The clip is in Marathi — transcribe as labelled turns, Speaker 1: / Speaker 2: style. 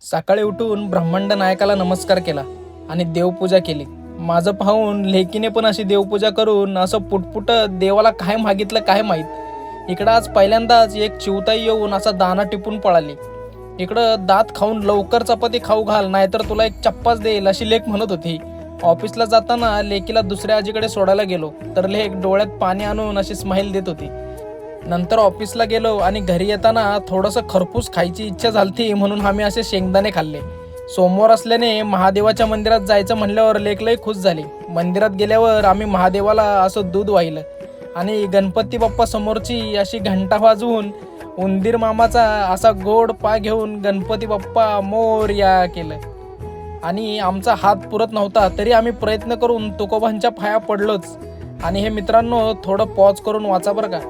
Speaker 1: सकाळी उठून ब्रह्मांड नायकाला नमस्कार केला आणि देवपूजा केली. माझं पाहून लेकीने पण अशी देवपूजा करून असं पुटपुट देवाला काय मागितलं काय माहीत. इकडं आज पहिल्यांदाच एक चिवताई येऊन असा दाना टिपून पळाली. इकडं दात खाऊन लवकर चपाती खाऊ घाल नाहीतर तुला एक चप्पाच देईल अशी लेक म्हणत होती. ऑफिसला जाताना लेकीला दुसऱ्या आजीकडे सोडायला गेलो तर लेक डोळ्यात पाणी आणून अशी स्माईल देत होती. नंतर ऑफिसला गेलो आणि घरी येताना थोडंसं खरपूस खायची इच्छा झालती म्हणून आम्ही असे शेंगदाणे खाल्ले. सोमवार असल्याने महादेवाच्या मंदिरात जायचं म्हणल्यावर लेक लई खुश झाली. मंदिरात गेल्यावर आम्ही महादेवाला असं दूध वाहिलं आणि गणपती बाप्पा समोरची अशी घंटा वाजवून उंदीर मामाचा असा गोड पा घेऊन गणपती बाप्पा मोरया केलं. आणि आमचा हात पुरत नव्हता तरी आम्ही प्रयत्न करून तुकोबांच्या पाया पडलोच. आणि हे मित्रांनो थोडं पॉज करून वाचा बरं का.